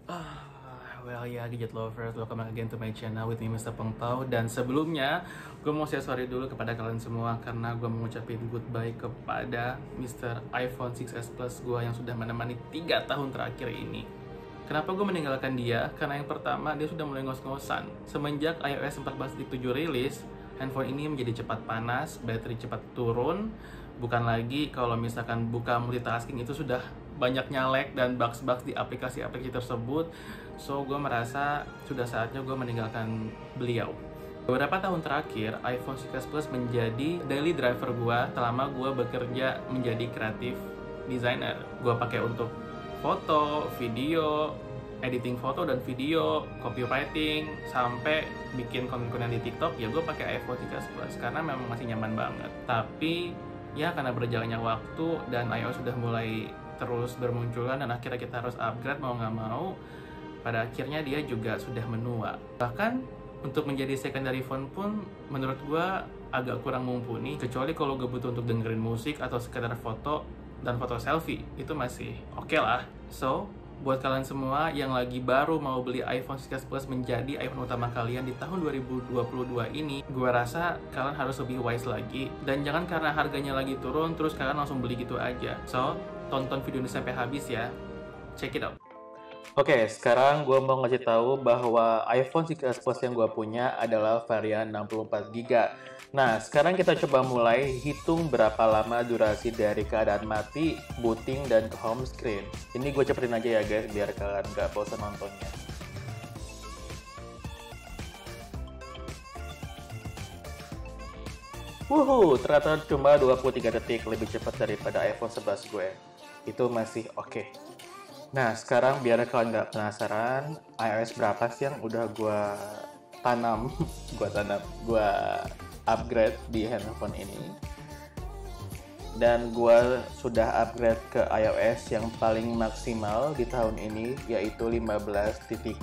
Well ya, gadget lovers, welcome back again to my channel with me Mr. Pengtau. Dan sebelumnya, gue mau share sorry dulu kepada kalian semua karena gue mau ngucapin goodbye kepada Mr. iPhone 6s Plus gue yang sudah menemani 3 tahun terakhir ini. Kenapa gue meninggalkan dia? Karena yang pertama, dia sudah mulai ngos-ngosan. Semenjak iOS 14.7 rilis, handphone ini menjadi cepat panas, baterai cepat turun. Bukan lagi kalau misalkan buka multitasking itu sudah banyak nyalek dan bugs-bugs di aplikasi-aplikasi tersebut. So, gue merasa sudah saatnya gue meninggalkan beliau. Beberapa tahun terakhir, iPhone 6s Plus menjadi daily driver gue selama gue bekerja menjadi kreatif designer. Gue pakai untuk foto, video, editing foto dan video, copywriting, sampai bikin konten-konten di TikTok, ya gue pakai iPhone 6s Plus karena memang masih nyaman banget. Tapi ya karena berjalannya waktu dan iOS sudah mulai terus bermunculan dan akhirnya kita harus upgrade mau nggak mau, pada akhirnya dia juga sudah menua. Bahkan untuk menjadi secondary phone pun menurut gue agak kurang mumpuni, kecuali kalau gue butuh untuk dengerin musik atau sekedar foto dan foto selfie, itu masih oke lah. So, buat kalian semua yang lagi baru mau beli iPhone 6s Plus menjadi iPhone utama kalian di tahun 2022 ini, gue rasa kalian harus lebih wise lagi. Dan jangan karena harganya lagi turun, terus kalian langsung beli gitu aja. So, tonton video ini sampai habis ya. Check it out. Oke, sekarang gue mau ngasih tahu bahwa iPhone 6s Plus yang gue punya adalah varian 64GB. Nah, sekarang kita coba mulai hitung berapa lama durasi dari keadaan mati, booting, dan ke home screen. Ini gue cepetin aja ya guys, biar kalian nggak bosan nontonnya. Wuhu, ternyata cuma 23 detik lebih cepat daripada iPhone 11 gue. Itu masih oke. Nah, sekarang biar kalian nggak penasaran, iOS berapa sih yang udah gue tanam, gue upgrade di handphone ini. Dan gue sudah upgrade ke iOS yang paling maksimal di tahun ini, yaitu 15.2.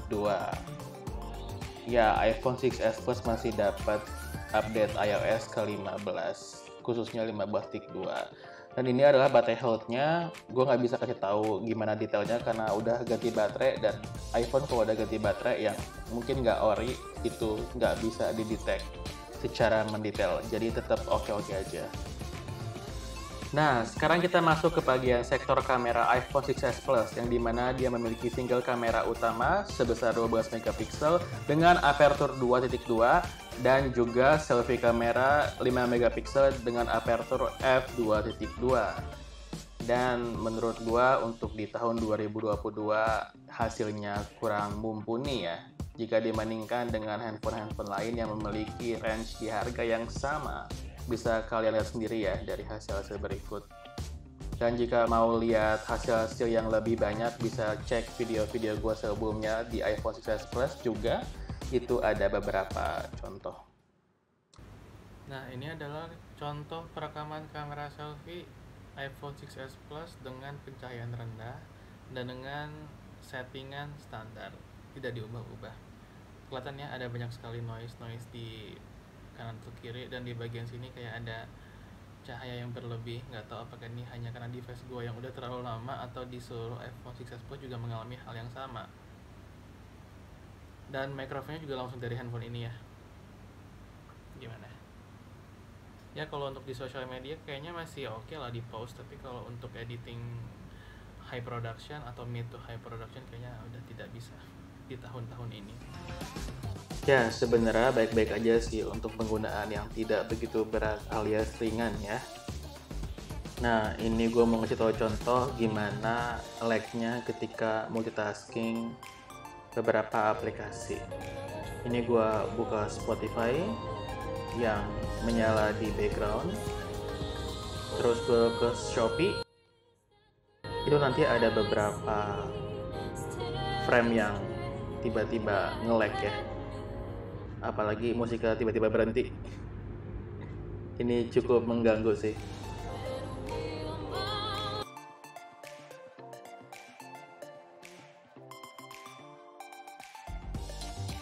Ya, iPhone 6s Plus masih dapat update iOS ke 15, khususnya 15.2. Dan ini adalah baterai health-nya. Gue nggak bisa kasih tahu gimana detailnya karena udah ganti baterai, dan iPhone kalau udah ganti baterai yang mungkin nggak ori, itu nggak bisa didetek secara mendetail. Jadi tetap oke-oke aja. Nah, sekarang kita masuk ke bagian sektor kamera iPhone 6s Plus, yang dimana dia memiliki single kamera utama sebesar 12 megapiksel dengan aperture 2.2 dan juga selfie kamera 5 megapiksel dengan aperture f2.2. Dan menurut gua untuk di tahun 2022 hasilnya kurang mumpuni ya, jika dibandingkan dengan handphone-handphone lain yang memiliki range di harga yang sama. Bisa kalian lihat sendiri ya dari hasil-hasil berikut. Dan jika mau lihat hasil-hasil yang lebih banyak, bisa cek video-video gue sebelumnya di iPhone 6s Plus juga. Itu ada beberapa contoh. Nah, ini adalah contoh perekaman kamera selfie iPhone 6s Plus dengan pencahayaan rendah dan dengan settingan standar, tidak diubah-ubah. Kelihatannya ada banyak sekali noise di kanan atau kiri, dan di bagian sini kayak ada cahaya yang berlebih. Nggak tahu apakah ini hanya karena device gue yang udah terlalu lama atau di seluruh iPhone 6s Plus juga mengalami hal yang sama. Dan microphone-nya juga langsung dari handphone ini ya. Gimana? Ya kalau untuk di social media kayaknya masih oke lah di post, tapi kalau untuk editing high production atau mid to high production kayaknya udah tidak bisa di tahun-tahun ini. Ya, sebenarnya baik-baik aja sih untuk penggunaan yang tidak begitu berat alias ringan ya. Nah, ini gue mau ngasih tahu contoh gimana lag-nya ketika multitasking beberapa aplikasi. Ini gue buka Spotify yang menyala di background, terus gue ke Shopee. Itu nanti ada beberapa frame yang tiba-tiba nge-lag ya. Apalagi musiknya tiba-tiba berhenti. Ini cukup mengganggu sih.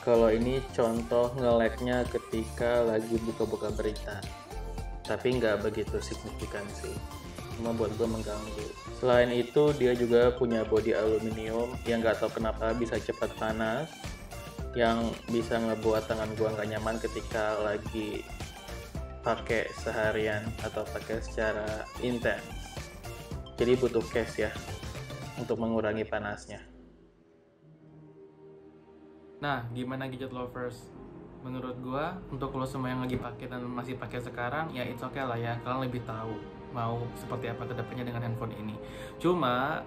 Kalau ini contoh nge-lag-nya ketika lagi buka-buka berita, tapi nggak begitu signifikan sih. membuat gue mengganggu. Selain itu dia juga punya bodi aluminium yang nggak tahu kenapa bisa cepat panas, yang bisa ngebuat tangan gue nggak nyaman ketika lagi pakai seharian atau pakai secara intens. Jadi butuh case ya untuk mengurangi panasnya. Nah, gimana gadget lovers? Menurut gua, untuk lo semua yang lagi pakai dan masih pakai sekarang, ya it's okay lah ya. Kalian lebih tahu mau seperti apa kedepannya dengan handphone ini. Cuma,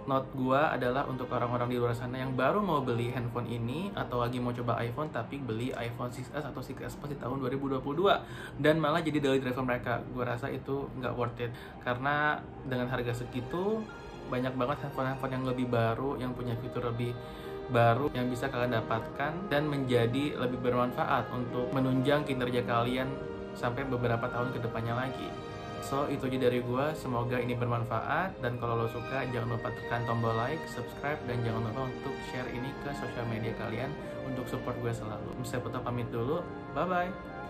note gua adalah untuk orang-orang di luar sana yang baru mau beli handphone ini atau lagi mau coba iPhone tapi beli iPhone 6s atau 6s Plus di tahun 2022 dan malah jadi daily driver mereka. Gua rasa itu nggak worth it karena dengan harga segitu banyak banget handphone-handphone yang lebih baru, yang punya fitur lebih baru yang bisa kalian dapatkan dan menjadi lebih bermanfaat untuk menunjang kinerja kalian sampai beberapa tahun ke depannya lagi. So, itu aja dari gue. Semoga ini bermanfaat. Dan kalau lo suka, jangan lupa tekan tombol like, subscribe, dan jangan lupa untuk share ini ke sosial media kalian untuk support gue selalu. Saya Putra pamit dulu. Bye-bye.